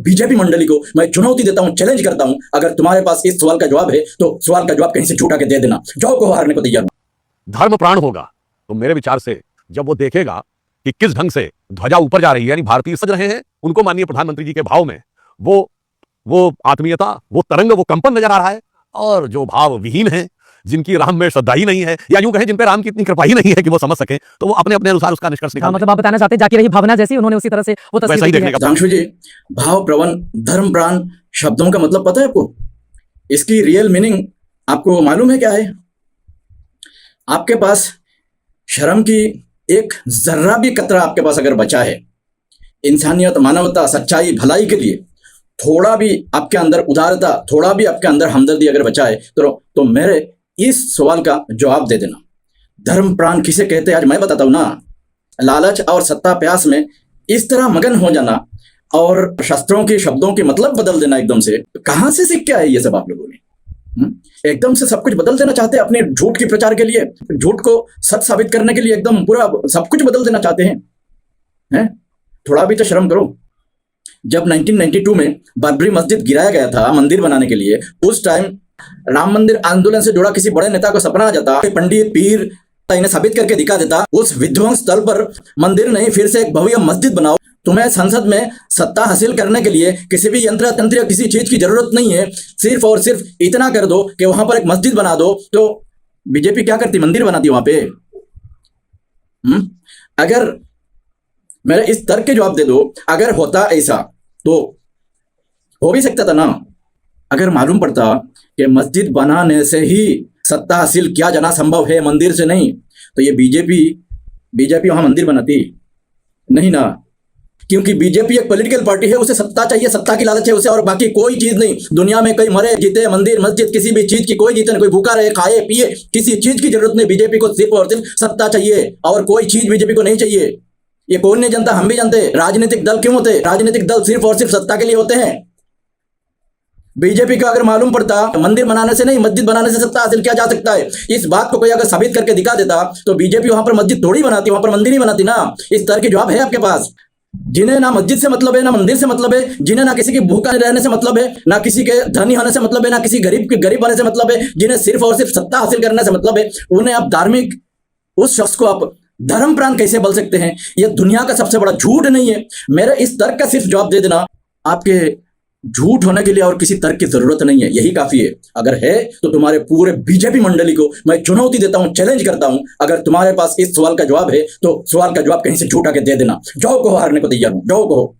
BJP मंडली को मैं चुनौती देता हूं, चैलेंज करता हूं, अगर तुम्हारे पास इस सवाल का जवाब है तो सवाल का जवाब कहीं से झूठा के दे देना। जाओ को हारने को तैयार हूं। धर्म प्राण होगा तो मेरे विचार से जब वो देखेगा कि किस ढंग से ध्वजा ऊपर जा रही है, यानी भारतीय सज रहे हैं, उनको माननीय प्रधानमंत्री जी के भाव में वो आत्मीयता, वो तरंग, वो कंपन नजर आ रहा है। और जो भाव विहीन है, जिनकी राम में श्रद्धा ही नहीं है, या यूं कहें जिन पे राम की इतनी कृपा ही नहीं है कि वो समझ सके, तो वो अपने अपने अनुसार उसका निष्कर्ष निकाल। मतलब आप बताना चाहते हैं जाकी रही भावना जैसी, उन्होंने उसी तरह से वो वैसा ही देखने का। हिमांशु जी, भाव प्रवण धर्म प्राण शब्दों का मतलब पता है आपको? इसकी रियल मीनिंग आपको मालूम है क्या है? आपके पास शर्म की एक जर्रा भी कतरा आपके पास अगर बचा है, इंसानियत, मानवता, सच्चाई, भलाई के लिए थोड़ा भी आपके अंदर उदारता, थोड़ा भी आपके अंदर हमदर्दी अगर बचा है तो मेरे इस सवाल का जवाब दे देना। धर्म प्राण किसे कहते हैं आज मैं बताता हूं ना। लालच और सत्ता प्यास में इस तरह मगन हो जाना और शस्त्रों के शब्दों के मतलब बदल देना एकदम से, कहां से सीख के आए ये सब आप लोगों ने? एकदम से सब कुछ बदल देना चाहते हैं अपने झूठ के प्रचार के लिए, झूठ को सच साबित करने के लिए एकदम पूरा सब कुछ बदल देना चाहते हैं? थोड़ा भी तो शर्म करो। जब 1992 में बाबरी मस्जिद गिराया गया था मंदिर बनाने के लिए, उस टाइम राम मंदिर आंदोलन से जुड़ा किसी बड़े नेता को सपना आ जाता, पंडित पीर इन्हें साबित करके दिखा देता, उस विध्वंस स्थल पर मंदिर नहीं फिर से एक भव्य मस्जिद बनाओ। तुम्हें संसद में सत्ता हासिल करने के लिए किसी भी यंत्र तंत्र या किसी चीज की जरूरत नहीं है, सिर्फ और सिर्फ इतना कर दो कि वहां पर एक मस्जिद बना दो। तो बीजेपी क्या करती? मंदिर बनाती वहां पे। अगर मेरे इस तर्क के जवाब दे दो, अगर होता ऐसा तो हो भी सकता था ना। अगर मालूम पड़ता कि मस्जिद बनाने से ही सत्ता हासिल किया जाना संभव है, मंदिर से नहीं, तो ये बीजेपी वहां मंदिर बनाती नहीं ना। क्योंकि बीजेपी एक पॉलिटिकल पार्टी है, उसे सत्ता चाहिए, सत्ता की लालच है उसे, और बाकी कोई चीज नहीं। दुनिया में कई मरे जीते, मंदिर मस्जिद किसी भी चीज की कोई जीते नहीं, कोई भूखा रहे, खाए पिए, किसी चीज की जरूरत नहीं। बीजेपी को सिर्फ और सिर्फ सत्ता चाहिए और कोई चीज बीजेपी को नहीं चाहिए। ये कौन नहीं जानता? हम भी जानते। राजनीतिक दल क्यों होते? राजनीतिक दल सिर्फ और सिर्फ सत्ता के लिए होते हैं। बीजेपी को अगर मालूम पड़ता मंदिर बनाने से नहीं, मस्जिद बनाने से सत्ता हासिल किया जा सकता है, इस बात को कोई अगर साबित करके दिखा देता, तो बीजेपी वहां पर मस्जिद थोड़ी बनाती, वहां पर मंदिर ही बनाती ना। इस तरह के जवाब है आपके पास। जिन्हें ना मस्जिद से मतलब है, ना मंदिर से मतलब है, जिन्हें ना किसी की भूखा रहने से मतलब है, ना किसी के धनी होने से मतलब है, ना किसी गरीब के गरीब होने से मतलब है, जिन्हें सिर्फ और सिर्फ सत्ता हासिल करने से मतलब है, उन्हें आप धार्मिक, उस शख्स को आप धर्म प्राण कैसे बोल सकते हैं? यह दुनिया का सबसे बड़ा झूठ नहीं है। मेरे इस तर्क का सिर्फ जवाब दे देना। आपके झूठ होने के लिए और किसी तर्क की जरूरत नहीं है, यही काफी है। अगर है तो तुम्हारे पूरे बीजेपी मंडली को मैं चुनौती देता हूं, चैलेंज करता हूं, अगर तुम्हारे पास इस सवाल का जवाब है तो सवाल का जवाब कहीं से झूठा के दे देना। जाओ को हारने को तैयार हूं, जाओ को।